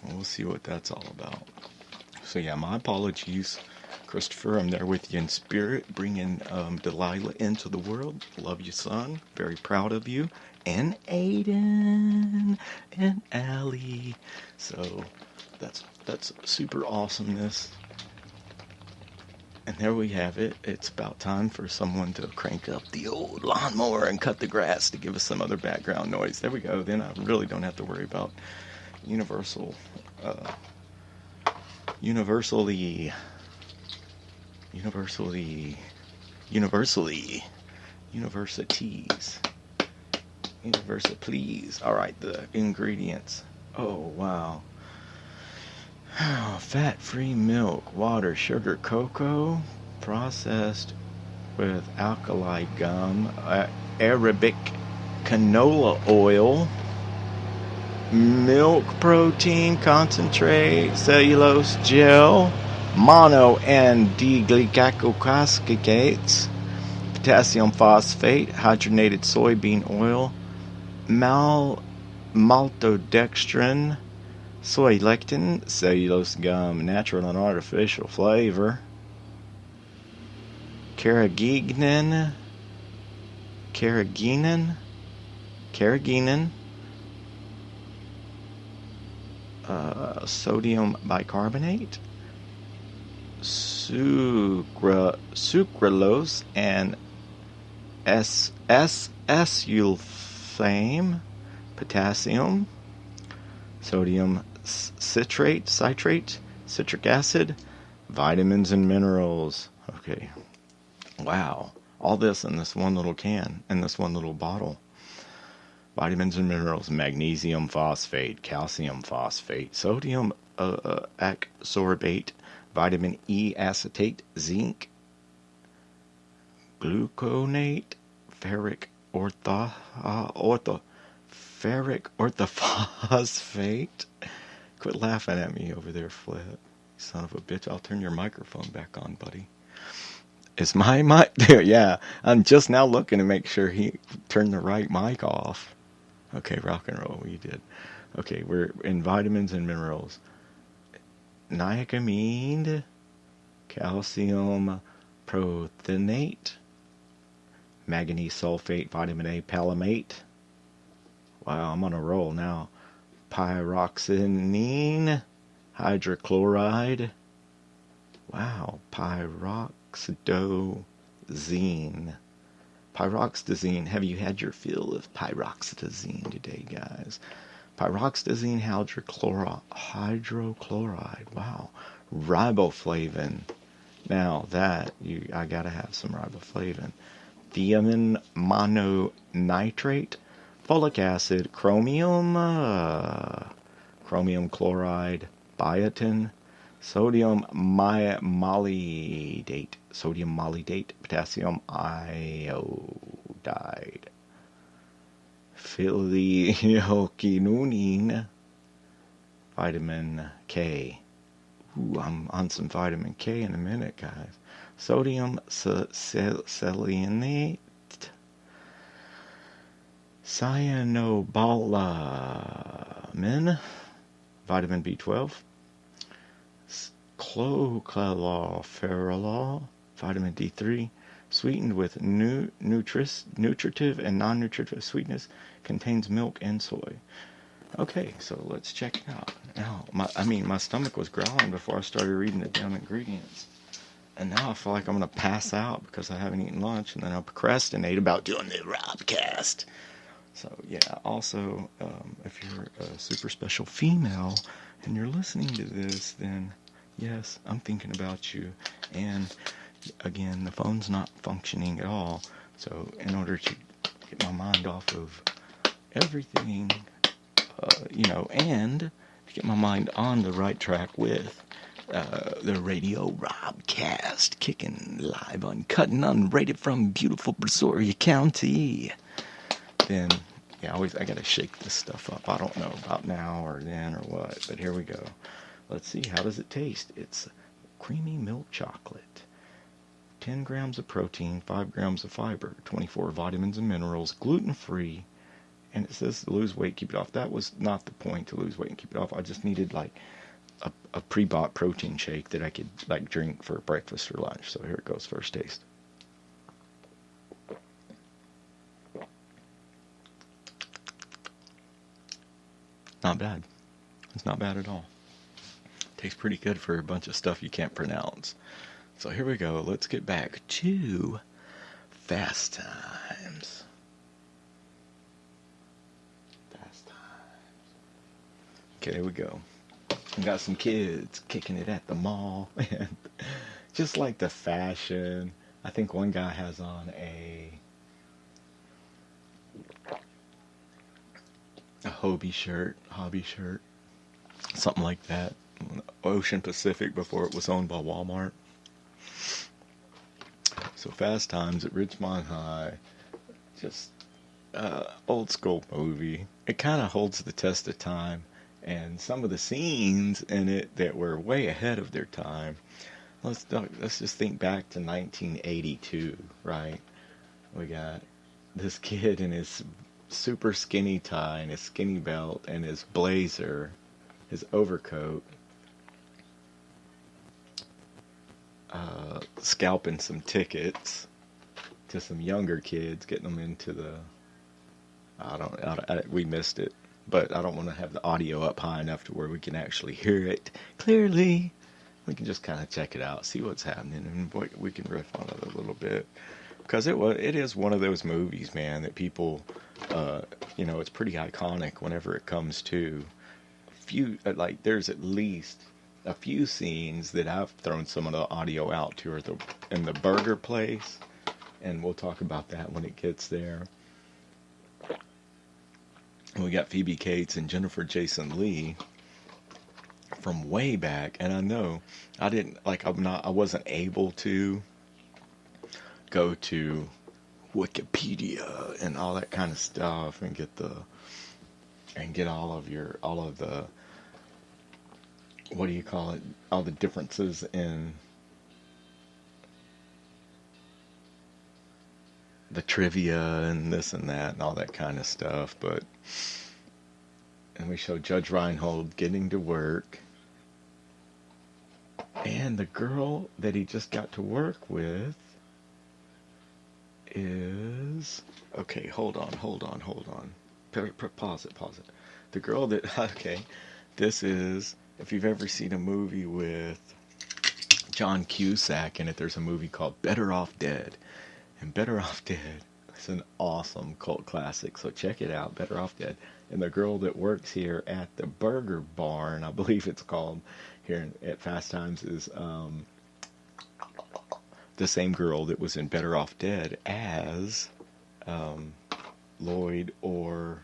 We'll see what that's all about. So yeah, my apologies, Christopher. I'm there with you in spirit, bringing Delilah into the world. Love you, son. Very proud of you. And Aiden and Allie. So that's super awesomeness. And there we have it. It's about time for someone to crank up the old lawnmower and cut the grass to give us some other background noise. There we go. Then I really don't have to worry about universal, uh, universally, universally, universally, universities, universal, please. All right, the ingredients. Oh, wow. Fat-free milk, water, sugar, cocoa, processed with alkali gum, Arabic canola oil, milk protein concentrate, cellulose gel, mono and D-glycocasegates, potassium phosphate, hydrogenated soybean oil, maltodextrin, soy lectin, cellulose gum, natural and artificial flavor, carrageenan, sodium bicarbonate, sucralose, and S-sulfame, potassium, sodium citrate, citric acid, vitamins and minerals. Okay. Wow. All this in this one little can, in this one little bottle. Vitamins and minerals, magnesium phosphate, calcium phosphate, sodium ascorbate, vitamin E acetate, zinc, gluconate, ferric orthophosphate. Quit laughing at me over there, Flip. Son of a bitch. I'll turn your microphone back on, buddy. Is my mic there? Yeah, I'm just now looking to make sure he turned the right mic off. Okay, rock and roll, we did. Okay, we're in vitamins and minerals. Niacamine, calcium prothinate, manganese sulfate, vitamin A palmate. Wow, I'm on a roll now. Pyroxenine, hydrochloride. Wow, pyroxidozine. Pyroxidazine. Have you had your fill of pyroxidazine today, guys? Pyroxidazine hydrochloride. Wow. Riboflavin. Now that, I gotta have some riboflavin. Thiamine mononitrate. Folic acid. Chromium chloride. Biotin. Sodium molybdate, potassium iodide, phyllioquinone, vitamin K. Ooh, I'm on some vitamin K in a minute, guys. Sodium selenate, cyanobalamin, vitamin B12. Chlorofluorol, vitamin D3, sweetened with nutritive and non-nutritive sweetness, contains milk and soy. Okay, so let's check it out. Now, my stomach was growling before I started reading the damn ingredients. And now I feel like I'm going to pass out because I haven't eaten lunch, and then I'll procrastinate about doing the Robcast. So, yeah, also, if you're a super special female and you're listening to this, then yes, I'm thinking about you. And again, the phone's not functioning at all. So in order to get my mind off of everything, and to get my mind on the right track with the radio Robcast, kicking live, uncut, and unrated from beautiful Brazoria County, then yeah, I gotta shake this stuff up. I don't know about now or then or what, but here we go. Let's see, how does it taste? It's creamy milk chocolate. 10 grams of protein, 5 grams of fiber, 24 vitamins and minerals, gluten-free, and it says lose weight, keep it off. That was not the point, to lose weight and keep it off. I just needed like a pre-bought protein shake that I could like drink for breakfast or lunch. So here it goes, first taste. Not bad. It's not bad at all. Tastes pretty good for a bunch of stuff you can't pronounce. So here we go. Let's get back to Fast Times. Fast Times. Okay, here we go. We got some kids kicking it at the mall. And just like the fashion, I think one guy has on a hobby shirt, something like that. Ocean Pacific before it was owned by Walmart. So Fast Times at Ridgemont High, just old school movie. It kind of holds the test of time, and some of the scenes in it that were way ahead of their time. Let's just think back to 1982, right? We got this kid in his super skinny tie and his skinny belt and his blazer, his overcoat, scalping some tickets to some younger kids, getting them into the, we missed it, but I don't want to have the audio up high enough to where we can actually hear it clearly. We can just kind of check it out, see what's happening, and we can riff on it a little bit. Because it is one of those movies, man, that people, it's pretty iconic whenever it comes to there's at least a few scenes that I've thrown some of the audio out to, in the burger place, and we'll talk about that when it gets there. We got Phoebe Cates and Jennifer Jason Leigh from way back, and I know I wasn't able to go to Wikipedia and all that kind of stuff and get all of the, what do you call it, all the differences in the trivia and this and that and all that kind of stuff. And we show Judge Reinhold getting to work, and the girl that he just got to work with is, okay, hold on. Pause it. The girl that, okay, this is, if you've ever seen a movie with John Cusack in it, there's a movie called Better Off Dead. And Better Off Dead is an awesome cult classic, so check it out, Better Off Dead. And the girl that works here at the Burger Barn, I believe it's called, here at Fast Times, is the same girl that was in Better Off Dead as Lloyd, or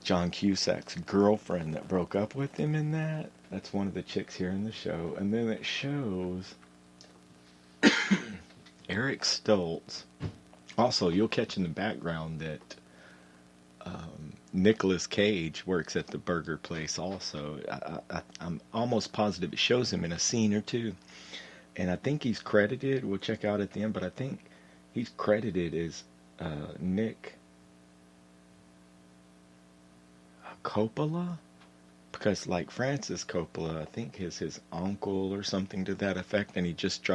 John Cusack's girlfriend that broke up with him in that. That's one of the chicks here in the show. And then it shows Eric Stoltz. Also, you'll catch in the background that Nicolas Cage works at the burger place also. I'm almost positive it shows him in a scene or two. And I think he's credited, we'll check out at the end, but I think he's credited as Nick Coppola, because like Francis Coppola, I think is his uncle or something to that effect, and he just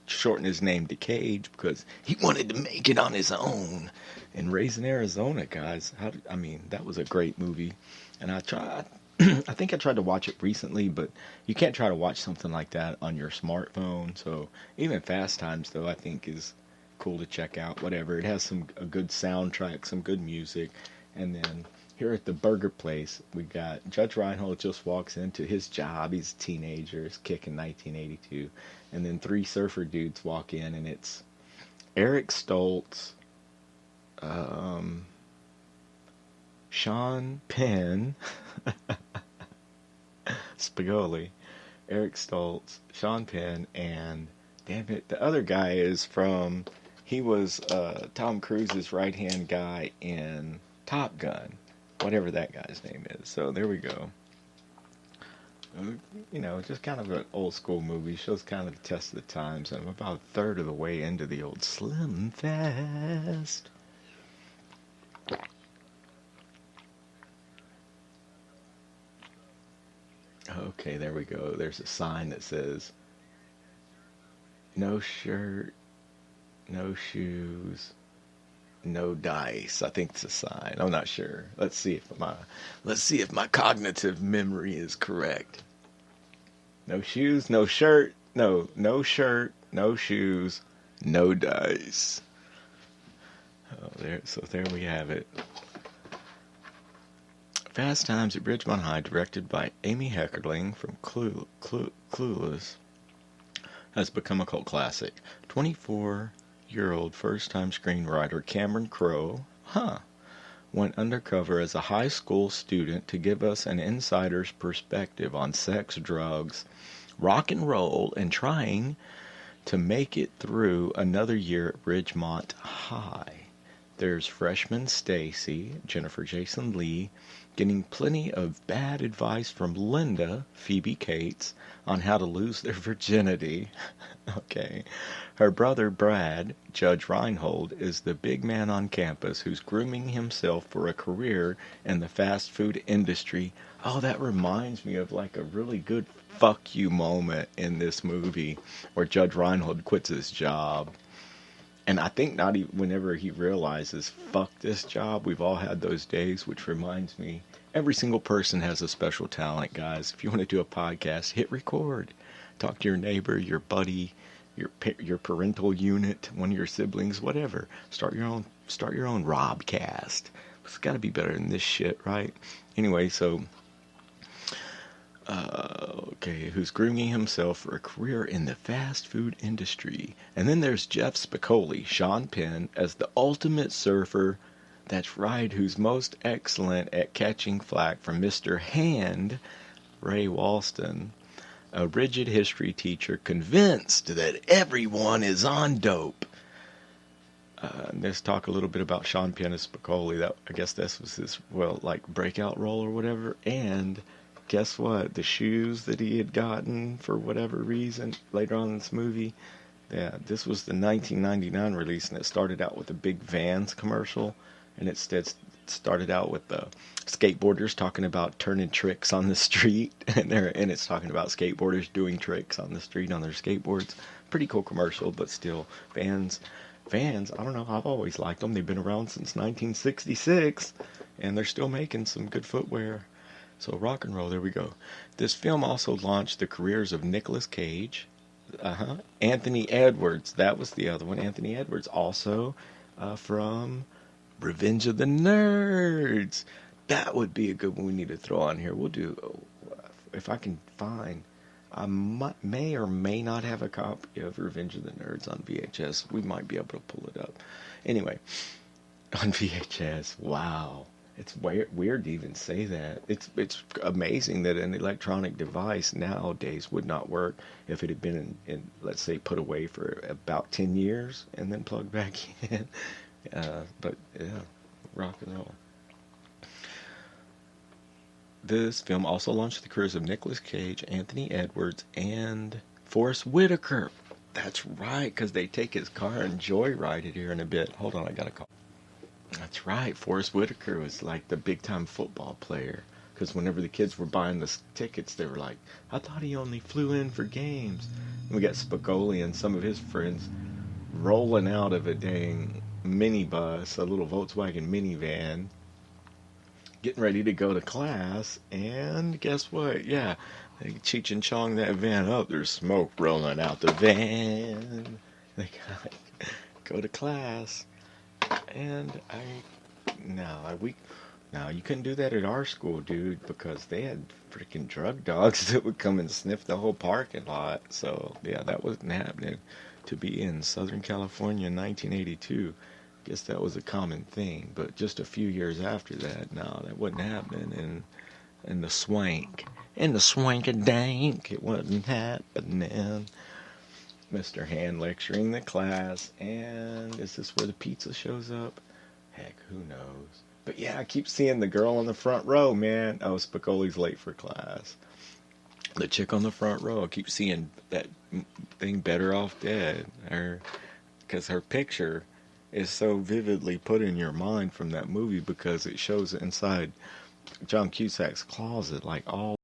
shortened his name to Cage because he wanted to make it on his own. And Raising Arizona, guys, that was a great movie, and I think I tried to watch it recently, but you can't try to watch something like that on your smartphone. So even Fast Times, though, I think is cool to check out. Whatever, it has a good soundtrack, some good music, and then here at the burger place, we got Judge Reinhold just walks into his job. He's a teenager. It's kicking 1982. And then three surfer dudes walk in, and it's Eric Stoltz, Sean Penn, Spigoli, Eric Stoltz, Sean Penn, and damn it, the other guy he was Tom Cruise's right-hand guy in Top Gun. Whatever that guy's name is. So there we go. Just kind of an old school movie. Shows kind of the test of the times. I'm about a third of the way into the old Slim Fast. Okay, there we go. There's a sign that says, no shirt, no shoes, no dice. I think it's a sign. I'm not sure. Let's see if my cognitive memory is correct. No shoes, no shirt, no shirt, no shoes, no dice. Oh, there we have it. Fast Times at Ridgemont High, directed by Amy Heckerling from Clueless, has become a cult classic. 24-year-old first-time screenwriter Cameron Crowe, went undercover as a high school student to give us an insider's perspective on sex, drugs, rock and roll, and trying to make it through another year at Ridgemont High. There's freshman Stacy, Jennifer Jason Leigh, getting plenty of bad advice from Linda, Phoebe Cates, on how to lose their virginity. Okay. Her brother Brad, Judge Reinhold, is the big man on campus who's grooming himself for a career in the fast food industry. Oh, that reminds me of like a really good fuck you moment in this movie where Judge Reinhold quits his job. And I think not even whenever he realizes, fuck this job, we've all had those days, which reminds me, every single person has a special talent, guys. If you want to do a podcast, hit record. Talk to your neighbor, your buddy, your parental unit, one of your siblings, whatever. Start your own Robcast. It's got to be better than this shit, right? Anyway, so okay, who's grooming himself for a career in the fast food industry. And then there's Jeff Spicoli, Sean Penn, as the ultimate surfer. That's right, who's most excellent at catching flack from Mr. Hand, Ray Walston, a rigid history teacher convinced that everyone is on dope. Let's talk a little bit about Sean Penn as Spicoli. I guess this was his, breakout role or whatever. And guess what? The shoes that he had gotten for whatever reason later on in this movie, this was the 1999 release, and it started out with a big Vans commercial, and it started out with the skateboarders talking about turning tricks on the street, and it's talking about skateboarders doing tricks on the street on their skateboards. Pretty cool commercial, but still, Vans, I don't know, I've always liked them. They've been around since 1966, and they're still making some good footwear. So rock and roll, there we go. This film also launched the careers of Nicolas Cage, Anthony Edwards, that was the other one. Anthony Edwards, also from Revenge of the Nerds. That would be a good one we need to throw on here. We'll do, if I can find, I may or may not have a copy of Revenge of the Nerds on VHS. We might be able to pull it up. Anyway, on VHS, wow. It's weird to even say that. It's amazing that an electronic device nowadays would not work if it had been in let's say, put away for about 10 years and then plugged back in. But yeah, rock and roll. This film also launched the careers of Nicolas Cage, Anthony Edwards, and Forrest Whitaker. That's right, because they take his car and joyride it here in a bit. Hold on, I got a call. That's right. Forrest Whitaker was like the big-time football player. Because whenever the kids were buying the tickets, they were like, I thought he only flew in for games. And we got Spicoli and some of his friends rolling out of a dang minibus, a little Volkswagen minivan, getting ready to go to class. And guess what? Yeah, they Cheech and Chong that van up. There's smoke rolling out the van. They gotta go to class. And you couldn't do that at our school, dude, because they had freaking drug dogs that would come and sniff the whole parking lot. So, yeah, that wasn't happening. To be in Southern California in 1982, I guess that was a common thing. But just a few years after that, no, that wasn't happening. In the swank. In the swank-a-dank, it wasn't happening. Mr. Hand lecturing the class, and is this where the pizza shows up? Heck, who knows? But yeah, I keep seeing the girl on the front row, man. Oh, Spicoli's late for class. The chick on the front row, I keep seeing that thing Better Off Dead. Because her picture is so vividly put in your mind from that movie because it shows inside John Cusack's closet, like all